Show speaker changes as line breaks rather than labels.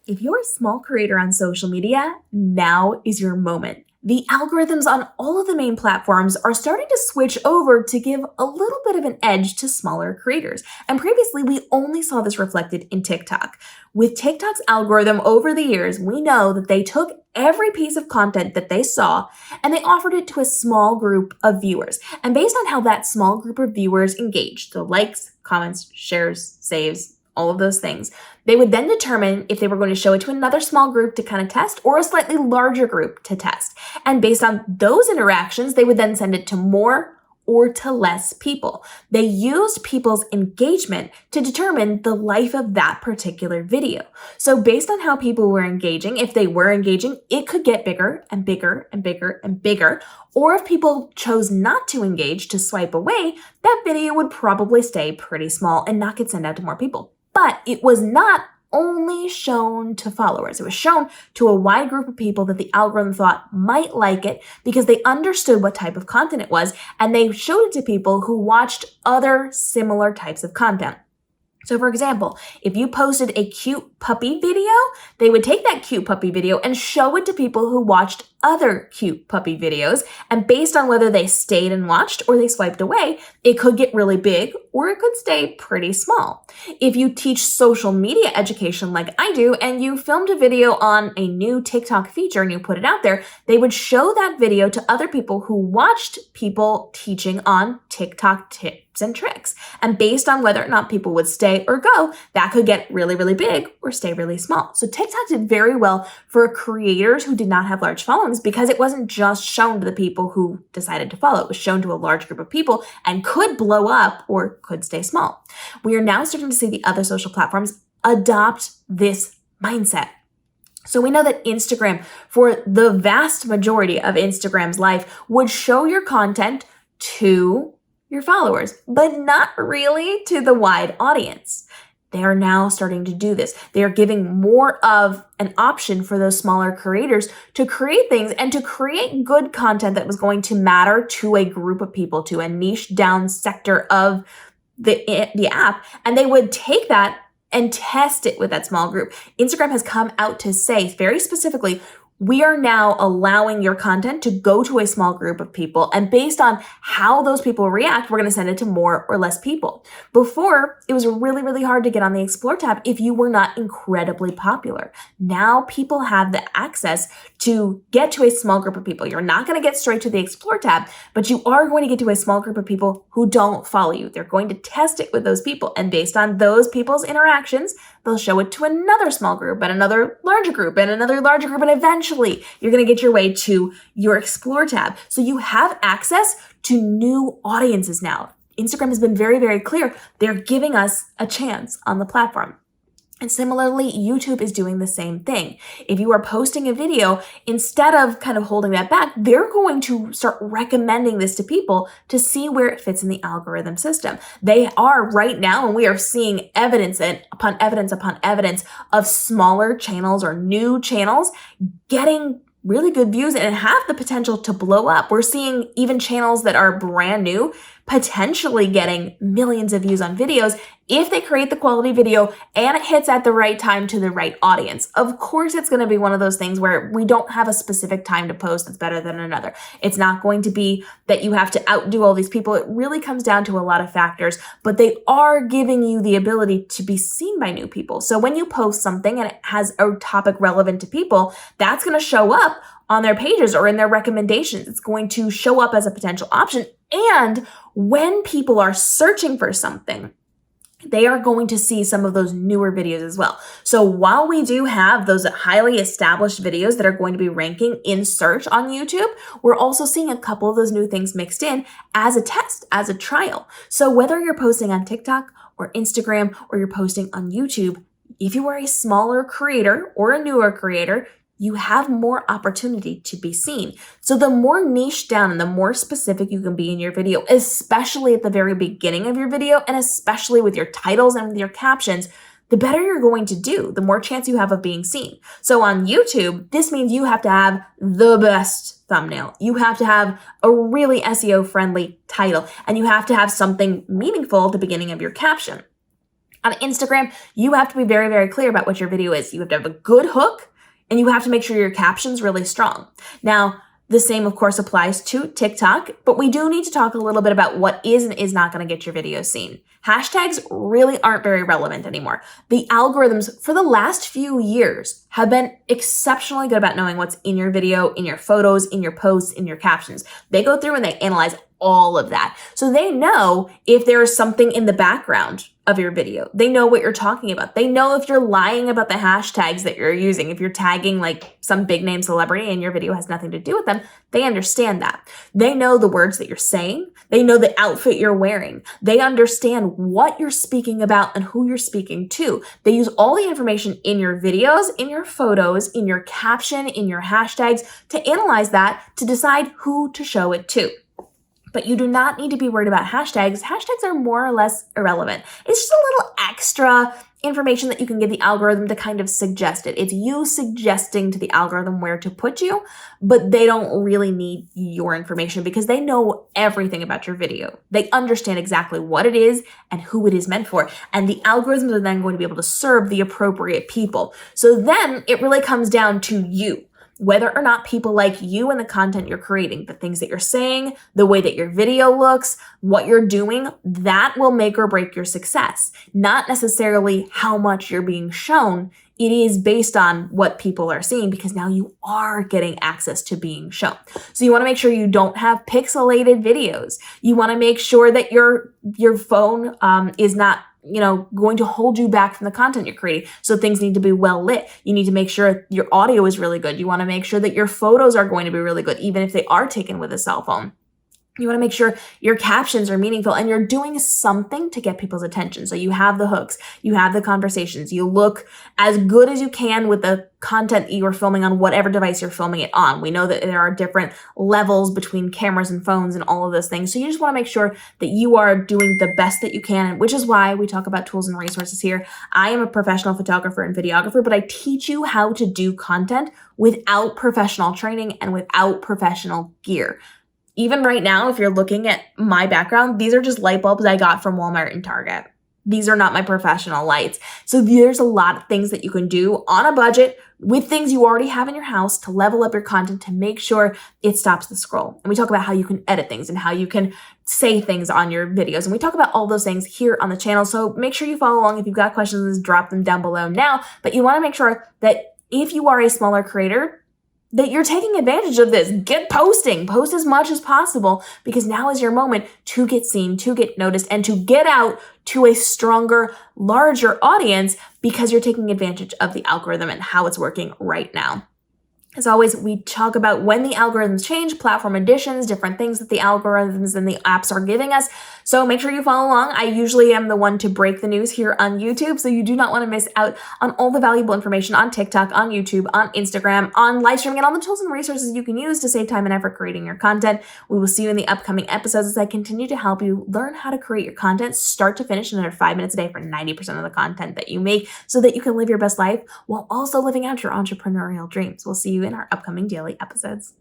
If you're a small creator on social media, now is your moment. The algorithms on all of the main platforms are starting to switch over to give a little bit of an edge to smaller creators. And previously, we only saw this reflected in TikTok. With TikTok's algorithm over the years, we know that they took every piece of content that they saw and they offered it to a small group of viewers. And based on how that small group of viewers engaged, so likes, comments, shares, saves, all of those things, they would then determine if they were going to show it to another small group to kind of test or a slightly larger group to test. And based on those interactions, they would then send it to more or to less people. They used people's engagement to determine the life of that particular video. So based on how people were engaging, if they were engaging, it could get bigger and bigger and bigger and bigger. Or if people chose not to engage, to swipe away, that video would probably stay pretty small and not get sent out to more people. But it was not only shown to followers. It was shown to a wide group of people that the algorithm thought might like it because they understood what type of content it was, and they showed it to people who watched other similar types of content. So for example, if you posted a cute puppy video, they would take that cute puppy video and show it to people who watched other cute puppy videos. And based on whether they stayed and watched or they swiped away, it could get really big or it could stay pretty small. If you teach social media education like I do, and you filmed a video on a new TikTok feature and you put it out there, they would show that video to other people who watched people teaching on TikTok tips and tricks. And based on whether or not people would stay or go, that could get really, really big or stay really small. So TikTok did very well for creators who did not have large followings because it wasn't just shown to the people who decided to follow. It was shown to a large group of people and could blow up or could stay small. We are now starting to see the other social platforms adopt this mindset. So we know that Instagram, for the vast majority of Instagram's life, would show your content to your followers, but not really to the wide audience. They are now starting to do this. They are giving more of an option for those smaller creators to create things and to create good content that was going to matter to a group of people, to a niche down sector of the app. And they would take that and test it with that small group. Instagram has come out to say very specifically, we are now allowing your content to go to a small group of people. And based on how those people react, we're going to send it to more or less people. Before, it was really, really hard to get on the Explore tab if you were not incredibly popular. Now people have the access to get to a small group of people. You're not going to get straight to the Explore tab, but you are going to get to a small group of people who don't follow you. They're going to test it with those people. And based on those people's interactions, they'll show it to another small group and another larger group and another larger group. And eventually you're going to get your way to your Explore tab. So you have access to new audiences now. Instagram has been very, very clear. They're giving us a chance on the platform. And similarly, YouTube is doing the same thing. If you are posting a video, instead of kind of holding that back, they're going to start recommending this to people to see where it fits in the algorithm system. They are right now, and we are seeing evidence upon evidence upon evidence of smaller channels or new channels getting really good views and have the potential to blow up. We're seeing even channels that are brand new potentially getting millions of views on videos if they create the quality video and it hits at the right time to the right audience. Of course, it's going to be one of those things where we don't have a specific time to post that's better than another. It's not going to be that you have to outdo all these people. It really comes down to a lot of factors, but they are giving you the ability to be seen by new people. So when you post something and it has a topic relevant to people, that's going to show up on their pages or in their recommendations. It's going to show up as a potential option. And when people are searching for something, they are going to see some of those newer videos as well. So while we do have those highly established videos that are going to be ranking in search on YouTube, we're also seeing a couple of those new things mixed in as a test, as a trial. So whether you're posting on TikTok or Instagram or you're posting on YouTube, if you are a smaller creator or a newer creator, you have more opportunity to be seen. So the more niche down and the more specific you can be in your video, especially at the very beginning of your video, and especially with your titles and with your captions, the better you're going to do, the more chance you have of being seen. So on YouTube, this means you have to have the best thumbnail. You have to have a really SEO friendly title, and you have to have something meaningful at the beginning of your caption. On Instagram, you have to be very, very clear about what your video is. You have to have a good hook, and you have to make sure your caption's really strong. Now, the same, of course, applies to TikTok, but we do need to talk a little bit about what is and is not going to get your video seen. Hashtags really aren't very relevant anymore. The algorithms for the last few years have been exceptionally good about knowing what's in your video, in your photos, in your posts, in your captions. They go through and they analyze all of that. So they know if there is something in the background of your video. They know what you're talking about. They know if you're lying about the hashtags that you're using. If you're tagging like some big name celebrity and your video has nothing to do with them, they understand that. They know the words that you're saying. They know the outfit you're wearing. They understand what you're speaking about and who you're speaking to. They use all the information in your videos, in your photos, in your caption, in your hashtags to analyze that to decide who to show it to. But you do not need to be worried about hashtags. Hashtags are more or less irrelevant. It's just a little extra information that you can give the algorithm to kind of suggest it. It's you suggesting to the algorithm where to put you, but they don't really need your information because they know everything about your video. They understand exactly what it is and who it is meant for. And the algorithms are then going to be able to serve the appropriate people. So then it really comes down to you. Whether or not people like you and the content you're creating, the things that you're saying, the way that your video looks, what you're doing, that will make or break your success. Not necessarily how much you're being shown. It is based on what people are seeing because now you are getting access to being shown. So you want to make sure you don't have pixelated videos. You want to make sure that your phone is not going to hold you back from the content you're creating. So things need to be well lit. You need to make sure your audio is really good. You want to make sure that your photos are going to be really good, even if they are taken with a cell phone. You want to make sure your captions are meaningful and you're doing something to get people's attention. So you have the hooks, you have the conversations, you look as good as you can with the content you're filming on whatever device you're filming it on. We know that there are different levels between cameras and phones and all of those things. So you just want to make sure that you are doing the best that you can, which is why we talk about tools and resources here. I am a professional photographer and videographer, but I teach you how to do content without professional training and without professional gear. Even right now, if you're looking at my background, these are just light bulbs I got from Walmart and Target. These are not my professional lights. So there's a lot of things that you can do on a budget with things you already have in your house to level up your content to make sure it stops the scroll. And we talk about how you can edit things and how you can say things on your videos. And we talk about all those things here on the channel. So make sure you follow along. If you've got questions, drop them down below now. But you want to make sure that if you are a smaller creator, that you're taking advantage of this. Get posting. Post as much as possible because now is your moment to get seen, to get noticed, and to get out to a stronger, larger audience because you're taking advantage of the algorithm and how it's working right now. As always, we talk about when the algorithms change, platform additions, different things that the algorithms and the apps are giving us. So make sure you follow along. I usually am the one to break the news here on YouTube, so you do not want to miss out on all the valuable information on TikTok, on YouTube, on Instagram, on live streaming, and all the tools and resources you can use to save time and effort creating your content. We will see you in the upcoming episodes as I continue to help you learn how to create your content start to finish in under 5 minutes a day for 90% of the content that you make so that you can live your best life while also living out your entrepreneurial dreams. We'll see you in our upcoming daily episodes.